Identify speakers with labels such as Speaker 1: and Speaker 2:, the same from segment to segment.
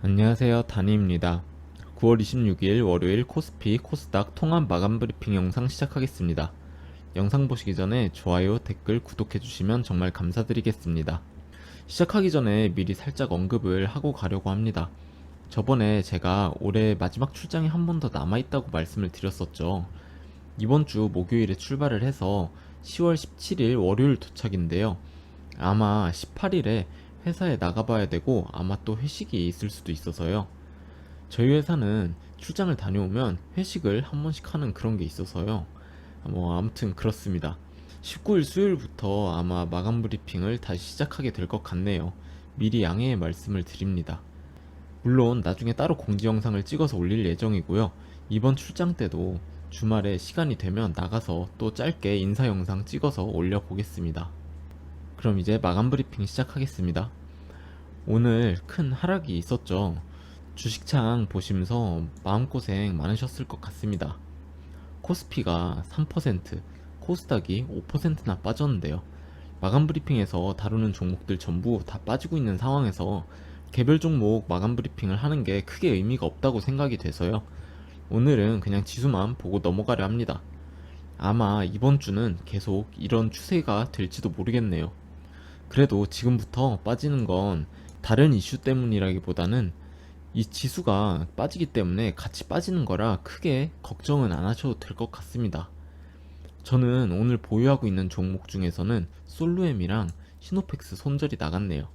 Speaker 1: 안녕하세요. 다니입니다. 9월 26일 월요일 코스피, 코스닥 통합 마감 브리핑 영상 시작하겠습니다. 영상 보시기 전에 좋아요, 댓글, 구독해주시면 정말 감사드리겠습니다. 시작하기 전에 미리 살짝 언급을 하고 가려고 합니다. 저번에 제가 올해 마지막 출장이 한 번 더 남아있다고 말씀을 드렸었죠. 이번 주 목요일에 출발을 해서 10월 17일 월요일 도착인데요. 아마 18일에 회사에 나가봐야 되고 아마 또 회식이 있을 수도 있어서요. 저희 회사는 출장을 다녀오면 회식을 한 번씩 하는 그런 게 있어서요. 아무튼 그렇습니다. 19일 수요일부터 아마 마감 브리핑을 다시 시작하게 될 것 같네요. 미리 양해의 말씀을 드립니다. 물론 나중에 따로 공지 영상을 찍어서 올릴 예정이고요. 이번 출장 때도 주말에 시간이 되면 나가서 또 짧게 인사 영상 찍어서 올려보겠습니다. 그럼 이제 마감 브리핑 시작하겠습니다. 오늘 큰 하락이 있었죠. 주식창 보시면서 마음고생 많으셨을 것 같습니다. 코스피가 3%, 코스닥이 5%나 빠졌는데요. 마감 브리핑에서 다루는 종목들 전부 다 빠지고 있는 상황에서 개별 종목 마감 브리핑을 하는 게 크게 의미가 없다고 생각이 돼서요. 오늘은 그냥 지수만 보고 넘어가려 합니다. 아마 이번 주는 계속 이런 추세가 될지도 모르겠네요. 그래도 지금부터 빠지는 건 다른 이슈 때문이라기보다는 이 지수가 빠지기 때문에 같이 빠지는 거라 크게 걱정은 안 하셔도 될 것 같습니다. 저는 오늘 보유하고 있는 종목 중에서는 솔루엠이랑 시노펙스 손절이 나갔네요.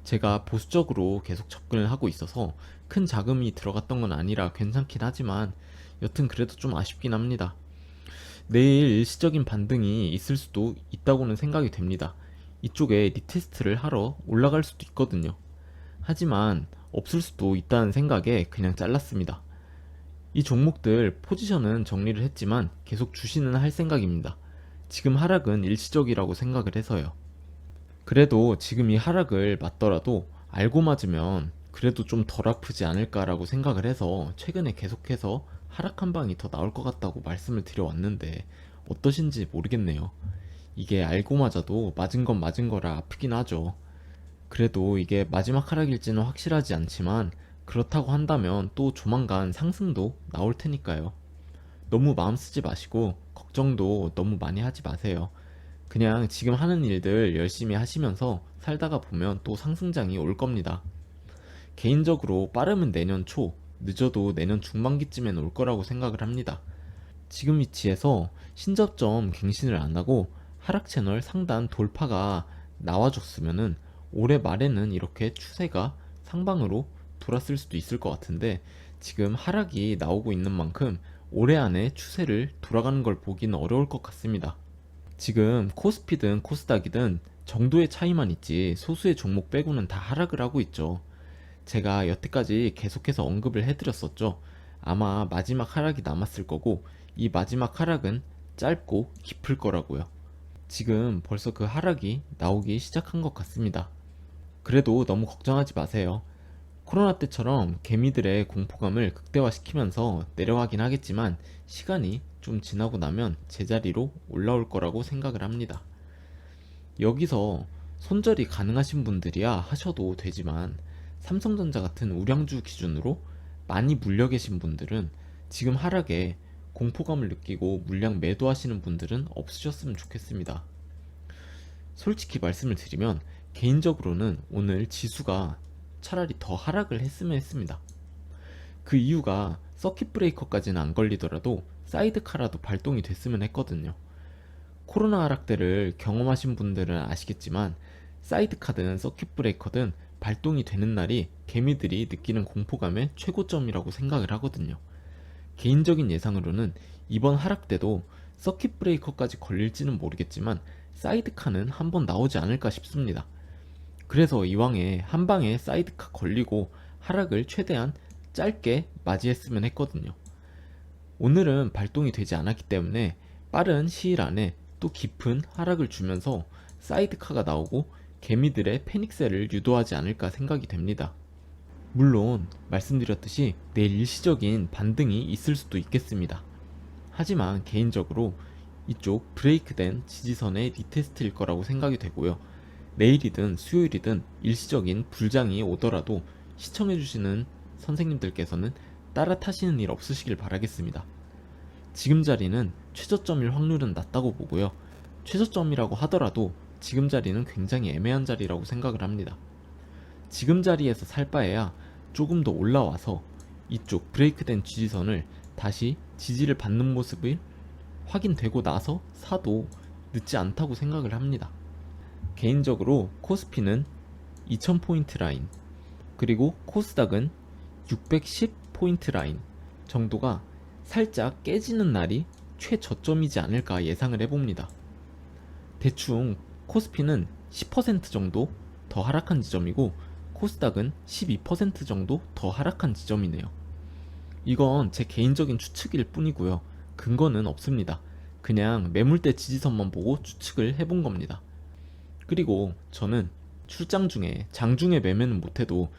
Speaker 1: 제가 보수적으로 계속 접근을 하고 있어서 큰 자금이 들어갔던 건 아니라 괜찮긴 하지만 여튼 그래도 좀 아쉽긴 합니다. 내일 일시적인 반등이 있을 수도 있다고는 생각이 됩니다. 이쪽에 리테스트를 하러 올라갈 수도 있거든요. 하지만 없을 수도 있다는 생각에 그냥 잘랐습니다. 이 종목들 포지션은 정리를 했지만 계속 주시는 할 생각입니다. 지금 하락은 일시적이라고 생각을 해서요. 그래도 지금 이 하락을 맞더라도 알고 맞으면 그래도 좀 덜 아프지 않을까라고 생각을 해서 최근에 계속해서 하락 한 방이 더 나올 것 같다고 말씀을 드려왔는데 어떠신지 모르겠네요. 이게 알고 맞아도 맞은 건 맞은 거라 아프긴 하죠. 그래도 이게 마지막 하락일지는 확실하지 않지만 그렇다고 한다면 또 조만간 상승도 나올 테니까요. 너무 마음 쓰지 마시고 걱정도 너무 많이 하지 마세요. 그냥 지금 하는 일들 열심히 하시면서 살다가 보면 또 상승장이 올 겁니다. 개인적으로 빠르면 내년 초, 늦어도 내년 중반기쯤엔 올 거라고 생각을 합니다. 지금 위치에서 신저점 갱신을 안 하고 하락 채널 상단 돌파가 나와줬으면은 올해 말에는 이렇게 추세가 상방으로 돌았을 수도 있을 것 같은데 지금 하락이 나오고 있는 만큼 올해 안에 추세를 돌아가는 걸 보기는 어려울 것 같습니다. 지금 코스피든 코스닥이든 정도의 차이만 있지 소수의 종목 빼고는 다 하락을 하고 있죠. 제가 여태까지 계속해서 언급을 해드렸었죠. 아마 마지막 하락이 남았을 거고 이 마지막 하락은 짧고 깊을 거라고요. 지금 벌써 그 하락이 나오기 시작한 것 같습니다. 그래도 너무 걱정하지 마세요. 코로나 때처럼 개미들의 공포감을 극대화시키면서 내려가긴 하겠지만 시간이 좀 지나고 나면 제자리로 올라올 거라고 생각을 합니다. 여기서 손절이 가능하신 분들이야 하셔도 되지만 삼성전자 같은 우량주 기준으로 많이 물려 계신 분들은 지금 하락에 공포감을 느끼고 물량 매도하시는 분들은 없으셨으면 좋겠습니다. 솔직히 말씀을 드리면 개인적으로는 오늘 지수가 차라리 더 하락을 했으면 했습니다. 그 이유가 서킷 브레이커까지는 안 걸리더라도 사이드카라도 발동이 됐으면 했거든요. 코로나 하락 때를 경험하신 분들은 아시겠지만 사이드카든 서킷 브레이커든 발동이 되는 날이 개미들이 느끼는 공포감의 최고점이라고 생각을 하거든요. 개인적인 예상으로는 이번 하락 때도 서킷 브레이커까지 걸릴지는 모르겠지만 사이드카는 한번 나오지 않을까 싶습니다. 그래서 이왕에 한 방에 사이드카 걸리고 하락을 최대한 짧게 맞이했으면 했거든요. 오늘은 발동이 되지 않았기 때문에 빠른 시일 안에 또 깊은 하락을 주면서 사이드카가 나오고 개미들의 패닉셀을 유도하지 않을까 생각이 됩니다. 물론 말씀드렸듯이 내일 일시적인 반등이 있을 수도 있겠습니다. 하지만 개인적으로 이쪽 브레이크된 지지선의 리테스트일 거라고 생각이 되고요. 내일이든 수요일이든 일시적인 불장이 오더라도 시청해주시는 선생님들께서는 따라 타시는 일 없으시길 바라겠습니다. 지금 자리는 최저점일 확률은 낮다고 보고요. 최저점이라고 하더라도 지금 자리는 굉장히 애매한 자리라고 생각을 합니다. 지금 자리에서 살 바에야 조금 더 올라와서 이쪽 브레이크된 지지선을 다시 지지를 받는 모습을 확인되고 나서 사도 늦지 않다고 생각을 합니다. 개인적으로 코스피는 2000포인트 라인, 그리고 코스닥은 610포인트 라인 정도가 살짝 깨지는 날이 최저점이지 않을까 예상을 해봅니다. 대충 코스피는 10% 정도 더 하락한 지점이고 코스닥은 12% 정도 더 하락한 지점이네요. 이건 제 개인적인 추측일 뿐이고요. 근거는 없습니다. 그냥 매물대 지지선만 보고 추측을 해본 겁니다. 그리고 저는 출장 중에 장중에 매매는 못해도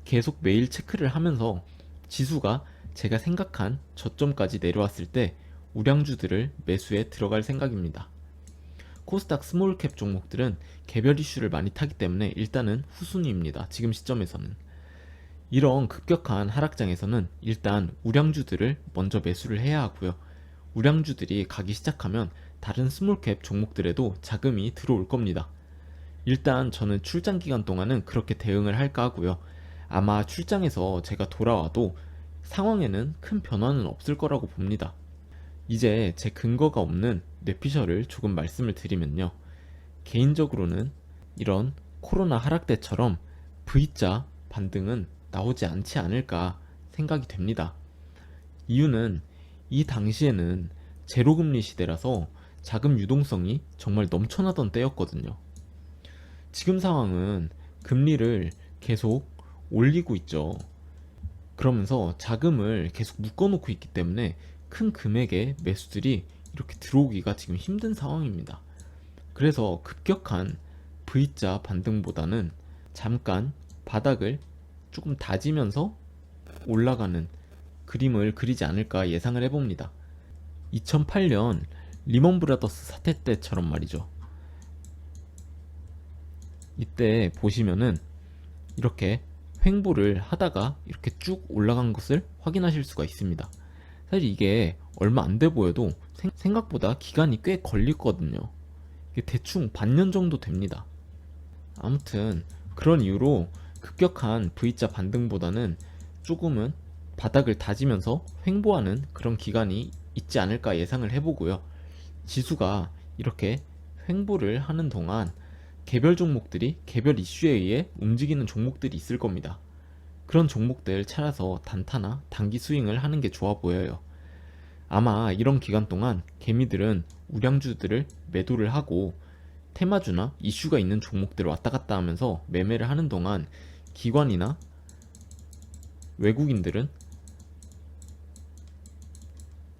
Speaker 1: 계속 매일 체크를 하면서 지수가 제가 생각한 저점까지 내려왔을 때 우량주들을 매수에 들어갈 생각입니다. 코스닥 스몰캡 종목들은 개별 이슈를 많이 타기 때문에 일단은 후순위입니다. 지금 시점에서는. 이런 급격한 하락장에서는 일단 우량주들을 먼저 매수를 해야 하고요. 우량주들이 가기 시작하면 다른 스몰캡 종목들에도 자금이 들어올 겁니다. 일단 저는 출장 기간 동안은 그렇게 대응을 할까 하고요. 아마 출장에서 제가 돌아와도 상황에는 큰 변화는 없을 거라고 봅니다. 이제 제 근거가 없는 뇌피셜을 조금 말씀을 드리면요. 개인적으로는 이런 코로나 하락 때처럼 V자 반등은 나오지 않지 않을까 생각이 됩니다. 이유는 이 당시에는 제로금리 시대라서 자금 유동성이 정말 넘쳐나던 때였거든요. 지금 상황은 금리를 계속 올리고 있죠. 그러면서 자금을 계속 묶어놓고 있기 때문에 큰 금액의 매수들이 이렇게 들어오기가 지금 힘든 상황입니다. 그래서 급격한 V자 반등보다는 잠깐 바닥을 조금 다지면서 올라가는 그림을 그리지 않을까 예상을 해봅니다. 2008년 리먼 브라더스 사태 때처럼 말이죠. 이때 보시면은 이렇게 횡보를 하다가 이렇게 쭉 올라간 것을 확인하실 수가 있습니다. 사실 이게 얼마 안 돼 보여도 생각보다 기간이 꽤 걸리거든요. 이게 대충 반년 정도 됩니다. 아무튼 그런 이유로 급격한 V자 반등보다는 조금은 바닥을 다지면서 횡보하는 그런 기간이 있지 않을까 예상을 해보고요. 지수가 이렇게 횡보를 하는 동안 개별 종목들이 개별 이슈에 의해 움직이는 종목들이 있을 겁니다. 그런 종목들 찾아서 단타나 단기 스윙을 하는 게 좋아 보여요. 아마 이런 기간 동안 개미들은 우량주들을 매도를 하고 테마주나 이슈가 있는 종목들을 왔다 갔다 하면서 매매를 하는 동안 기관이나 외국인들은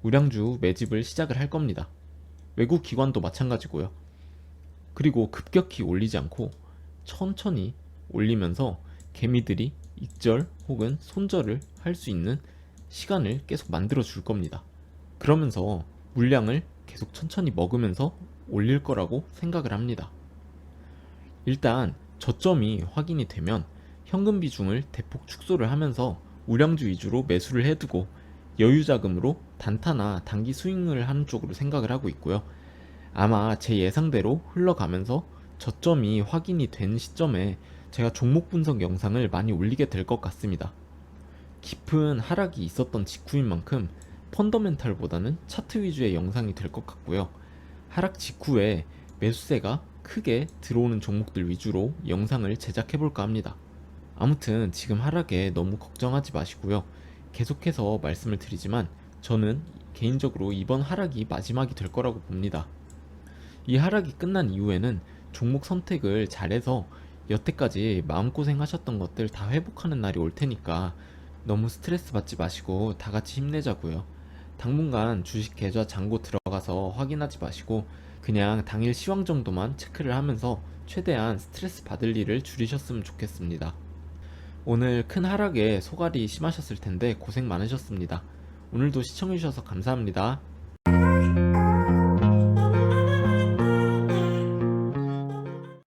Speaker 1: 우량주 매집을 시작을 할 겁니다. 외국 기관도 마찬가지고요. 그리고 급격히 올리지 않고 천천히 올리면서 개미들이 익절 혹은 손절을 할 수 있는 시간을 계속 만들어 줄 겁니다. 그러면서 물량을 계속 천천히 먹으면서 올릴 거라고 생각을 합니다. 일단 저점이 확인이 되면 현금 비중을 대폭 축소를 하면서 우량주 위주로 매수를 해두고 여유 자금으로 단타나 단기 스윙을 하는 쪽으로 생각을 하고 있고요. 아마 제 예상대로 흘러가면서 저점이 확인이 된 시점에 제가 종목 분석 영상을 많이 올리게 될 것 같습니다. 깊은 하락이 있었던 직후인 만큼 펀더멘탈보다는 차트 위주의 영상이 될 것 같고요. 하락 직후에 매수세가 크게 들어오는 종목들 위주로 영상을 제작해 볼까 합니다. 아무튼 지금 하락에 너무 걱정하지 마시고요. 계속해서 말씀을 드리지만 저는 개인적으로 이번 하락이 마지막이 될 거라고 봅니다. 이 하락이 끝난 이후에는 종목 선택을 잘해서 여태까지 마음고생 하셨던 것들 다 회복하는 날이 올 테니까 너무 스트레스 받지 마시고 다 같이 힘내자고요. 당분간 주식 계좌 잔고 들어가서 확인하지 마시고 그냥 당일 시황 정도만 체크를 하면서 최대한 스트레스 받을 일을 줄이셨으면 좋겠습니다. 오늘 큰 하락에 소갈이 심하셨을 텐데 고생 많으셨습니다. 오늘도 시청해주셔서 감사합니다.